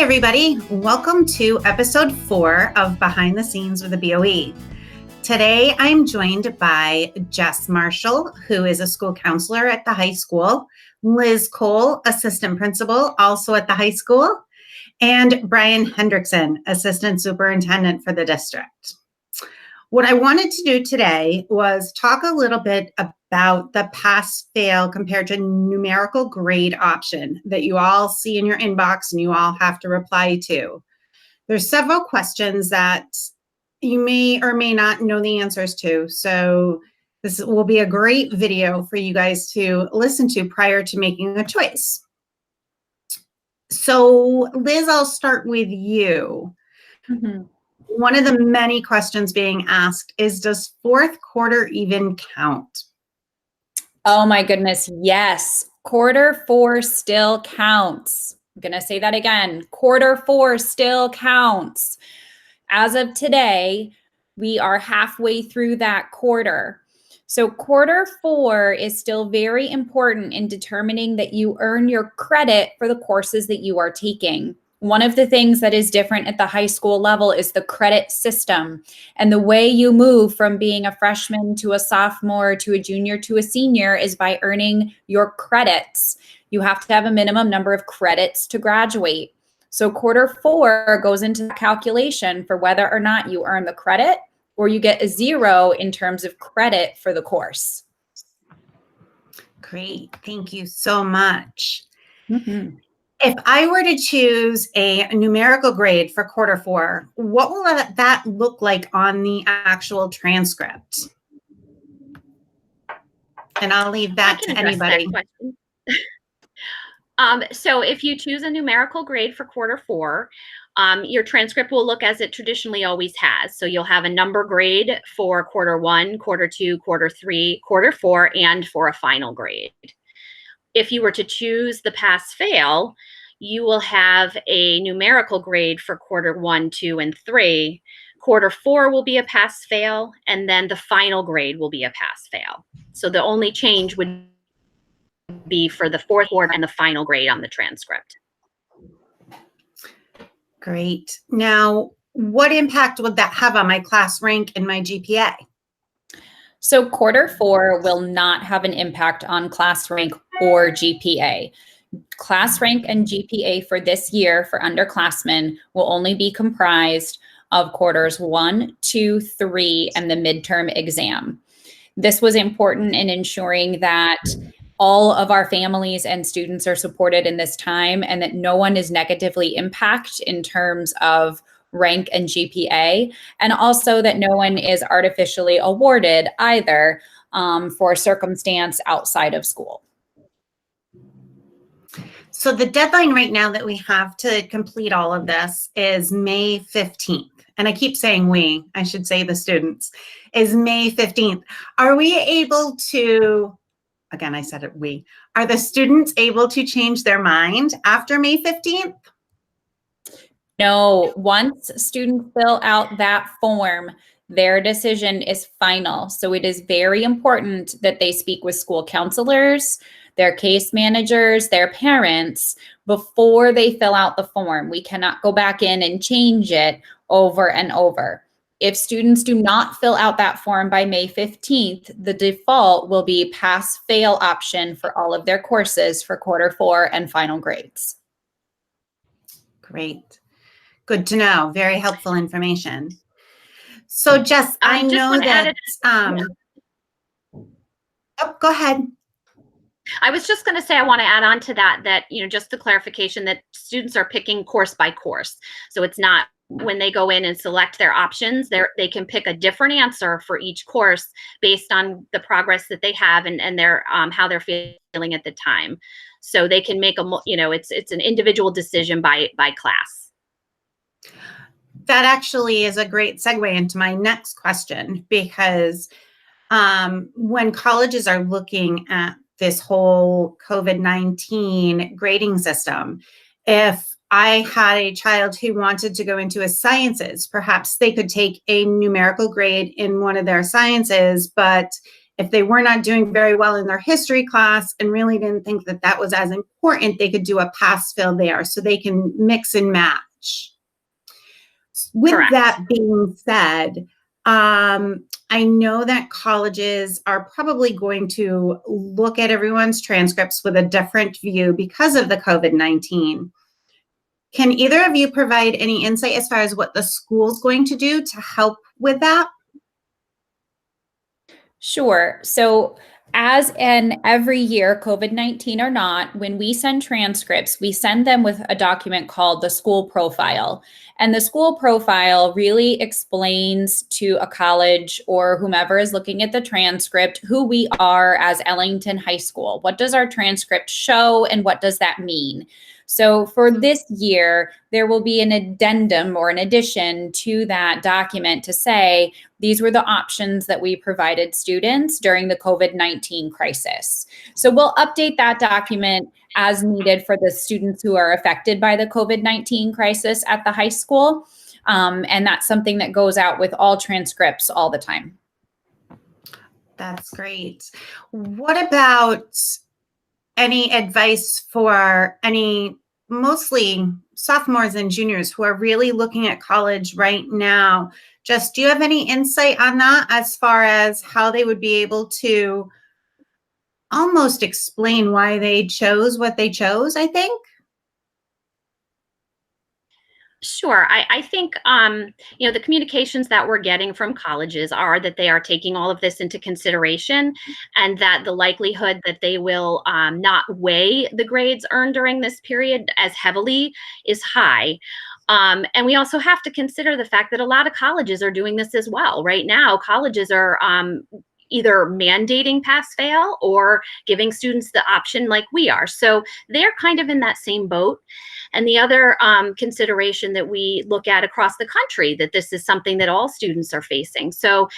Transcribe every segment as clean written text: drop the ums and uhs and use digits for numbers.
everybody. Welcome to episode 4 of Behind the Scenes with the BoE. Today, I'm joined by Jess Marshall, who is a school counselor at the high school, Liz Cole, assistant principal, also at the high school, and Brian Hendrickson, assistant superintendent for the district. What I wanted to do today was talk a little bit about the pass-fail compared to numerical grade option that you all see in your inbox and you all have to reply to. There's several questions that you may or may not know the answers to, so this will be a great video for you guys to listen to prior to making a choice. So Liz, I'll start with you. Mm-hmm. One of the many questions being asked is, does fourth quarter even count? Oh my goodness, yes. Quarter 4 still counts. I'm going to say that again. Quarter 4 still counts. As of today, we are halfway through that quarter. So quarter 4 is still very important in determining that you earn your credit for the courses that you are taking. One of the things that is different at the high school level is the credit system. And the way you move from being a freshman to a sophomore to a junior to a senior is by earning your credits. You have to have a minimum number of credits to graduate. So quarter 4 goes into the calculation for whether or not you earn the credit or you get a 0 in terms of credit for the course. Great. Thank you so much. Mm-hmm. If I were to choose a numerical grade for quarter 4, what will that look like on the actual transcript? And I'll leave that to anybody. So if you choose a numerical grade for quarter 4, your transcript will look as it traditionally always has. So you'll have a number grade for quarter 1, quarter 2, quarter 3, quarter 4, and for a final grade. If you were to choose the pass-fail, you will have a numerical grade for quarter 1, 2, and 3. Quarter 4 will be a pass-fail, and then the final grade will be a pass-fail. So the only change would be for the fourth quarter and the final grade on the transcript. Great. Now, what impact would that have on my class rank and my GPA? So quarter 4 will not have an impact on class rank or GPA. Class rank and GPA for this year for underclassmen will only be comprised of quarters 1, 2, 3, and the midterm exam. This was important in ensuring that all of our families and students are supported in this time and that no one is negatively impacted in terms of rank and GPA, and also that no one is artificially awarded either for a circumstance outside of school. So the deadline right now that we have to complete all of this is May 15th. And I keep saying we, I should say the students, is May 15th. Are we able to, again, I said it we, are the students able to change their mind after May 15th? No, once students fill out that form, their decision is final. So it is very important that they speak with school counselors, their case managers, their parents before they fill out the form. We cannot go back in and change it over and over. If students do not fill out that form by May 15th, the default will be pass-fail option for all of their courses for quarter 4 and final grades. Great. Good to know. Very helpful information. So Jess, I know that, oh, go ahead. I was just going to say, I want to add on to that, just the clarification that students are picking course by course. So it's not when they go in and select their options, they can pick a different answer for each course based on the progress that they have and their how they're feeling at the time. So they can make it's an individual decision by class. That actually is a great segue into my next question, because when colleges are looking at this whole COVID-19 grading system, if I had a child who wanted to go into a sciences, perhaps they could take a numerical grade in one of their sciences, but if they were not doing very well in their history class and really didn't think that that was as important, they could do a pass-fail there so they can mix and match. With Correct. that being said, I know that colleges are probably going to look at everyone's transcripts with a different view because of the COVID-19. Can either of you provide any insight as far as what the school's going to do to help with that? Sure. So as in every year, COVID-19 or not, when we send transcripts, we send them with a document called the school profile. And the school profile really explains to a college or whomever is looking at the transcript who we are as Ellington High School. What does our transcript show and what does that mean? So for this year, there will be an addendum or an addition to that document to say, these were the options that we provided students during the COVID-19 crisis. So we'll update that document as needed for the students who are affected by the COVID-19 crisis at the high school. And that's something that goes out with all transcripts all the time. That's great. What about any advice for any mostly sophomores and juniors who are really looking at college right now? Just, do you have any insight on that as far as how they would be able to almost explain why they chose what they chose, I think? Sure. I think, the communications that we're getting from colleges are that they are taking all of this into consideration and that the likelihood that they will not weigh the grades earned during this period as heavily is high. And we also have to consider the fact that a lot of colleges are doing this as well. Right now, colleges are either mandating pass-fail or giving students the option like we are. So they're kind of in that same boat. And the other consideration that we look at across the country, that this is something that all students are facing. So,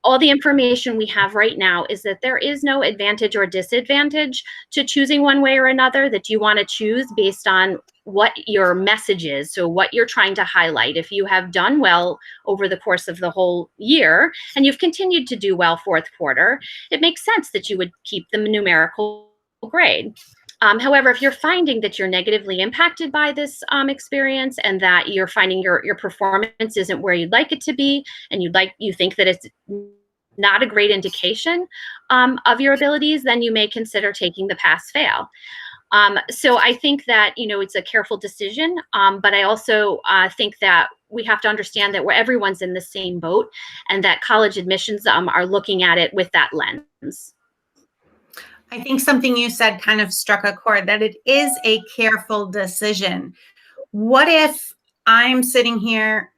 all the information we have right now is that there is no advantage or disadvantage to choosing one way or another, that you want to choose based on what your message is. So what you're trying to highlight. If you have done well over the course of the whole year and you've continued to do well fourth quarter, it makes sense that you would keep the numerical grade. However, if you're finding that you're negatively impacted by this experience and that you're finding your performance isn't where you'd like it to be, and you think that it's not a great indication of your abilities, then you may consider taking the pass-fail. So I think that, it's a careful decision, but I also think that we have to understand that everyone's in the same boat and that college admissions are looking at it with that lens. I think something you said kind of struck a chord, that it is a careful decision. What if I'm sitting here,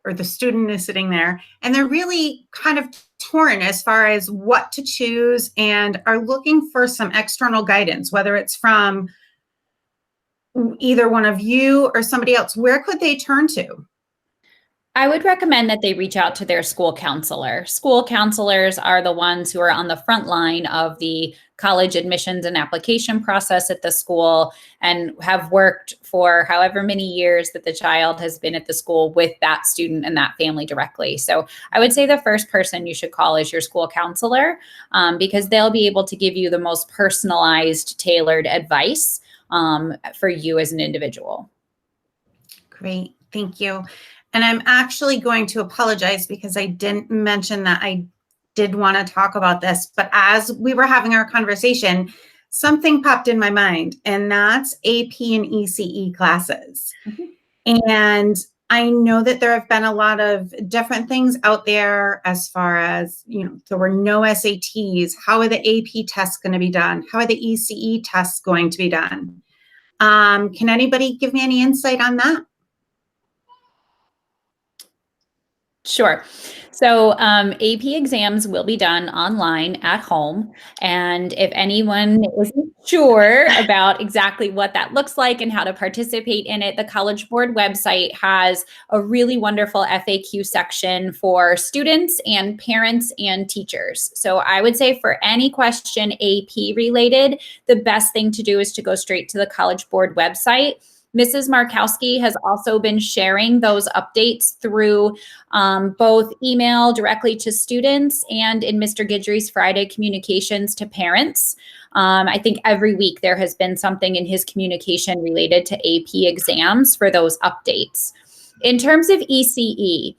or the student is sitting there, and they're really kind of torn as far as what to choose and are looking for some external guidance, whether it's from either one of you or somebody else? Where could they turn to? I would recommend that they reach out to their school counselor. School counselors are the ones who are on the front line of the college admissions and application process at the school and have worked for however many years that the child has been at the school with that student and that family directly. So I would say the first person you should call is your school counselor, because they'll be able to give you the most personalized, tailored advice for you as an individual. Great, thank you. And I'm actually going to apologize because I didn't mention that I did want to talk about this, but as we were having our conversation, something popped in my mind, and that's AP and ECE classes. Mm-hmm. And I know that there have been a lot of different things out there as far as, there were no SATs. How are the AP tests going to be done? How are the ECE tests going to be done? Can anybody give me any insight on that? Sure. So AP exams will be done online at home. And if anyone isn't sure about exactly what that looks like and how to participate in it, the College Board website has a really wonderful FAQ section for students and parents and teachers. So I would say for any question AP related, the best thing to do is to go straight to the College Board website. Mrs. Markowski has also been sharing those updates through both email directly to students and in Mr. Guidry's Friday communications to parents. I think every week there has been something in his communication related to AP exams for those updates. In terms of ECE,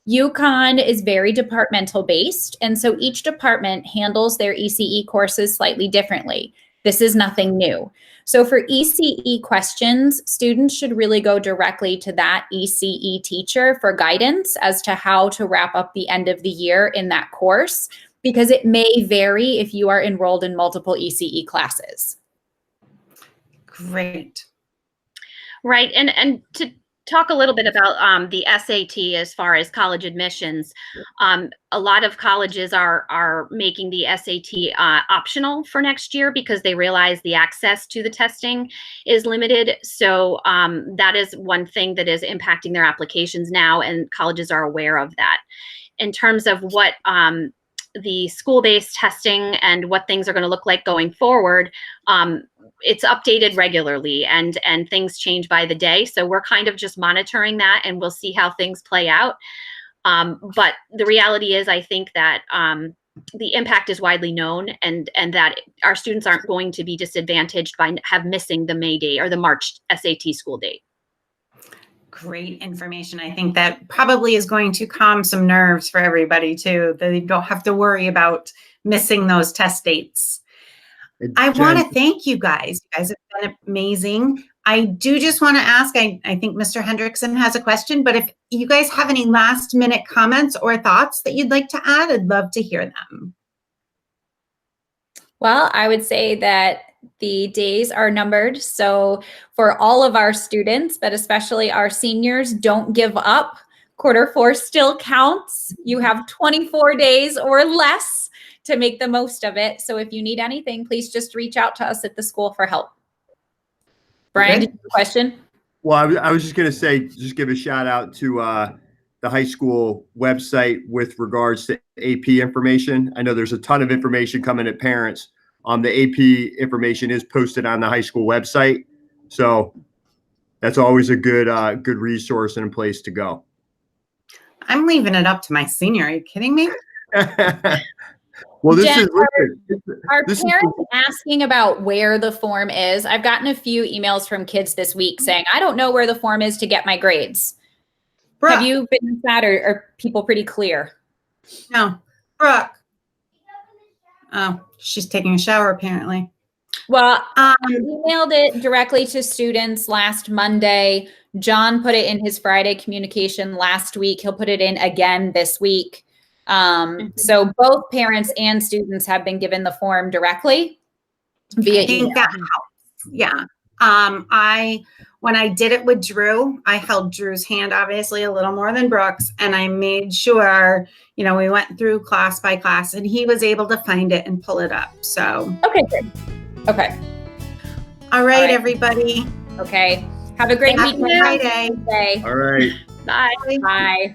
UConn is very departmental based, and so each department handles their ECE courses slightly differently. This is nothing new. So for ECE questions, students should really go directly to that ECE teacher for guidance as to how to wrap up the end of the year in that course, because it may vary if you are enrolled in multiple ECE classes. Great. Right, and to talk a little bit about the SAT as far as college admissions. A lot of colleges are making the SAT optional for next year because they realize the access to the testing is limited. So that is one thing that is impacting their applications now, and colleges are aware of that. In terms of what the school-based testing and what things are going to look like going forward, it's updated regularly and things change by the day. So we're kind of just monitoring that, and we'll see how things play out. But the reality is, I think that the impact is widely known, and that our students aren't going to be disadvantaged by missing the May date or the March SAT school date. Great information. I think that probably is going to calm some nerves for everybody too. They don't have to worry about missing those test dates. I want to thank you guys. You guys have been amazing. I do just want to ask, I think Mr. Hendrickson has a question, but if you guys have any last minute comments or thoughts that you'd like to add, I'd love to hear them. Well, I would say that the days are numbered. So for all of our students, but especially our seniors, don't give up. Q4 still counts. You have 24 days or less to make the most of it. So if you need anything, please just reach out to us at the school for help. Brian, did you have a question? Well, I was just going to say, just give a shout out to the high school website with regards to AP information. I know there's a ton of information coming at parents. The AP information is posted on the high school website. So that's always a good resource and a place to go. I'm leaving it up to my senior. Are you kidding me? Well, Jen, are parents asking about where the form is? I've gotten a few emails from kids this week saying, I don't know where the form is to get my grades. Brooke. Have you been that, or are people pretty clear? No. Brooke. Oh, she's taking a shower apparently. Well, I emailed it directly to students last Monday. John put it in his Friday communication last week. He'll put it in again this week. So both parents and students have been given the form directly via email. That helps. Yeah. When I did it with Drew, I held Drew's hand obviously a little more than Brooke's, and I made sure, we went through class by class, and he was able to find it and pull it up. So okay, good. Okay. All right, everybody. Okay. Have a great weekend. Friday. All right. Bye. Bye.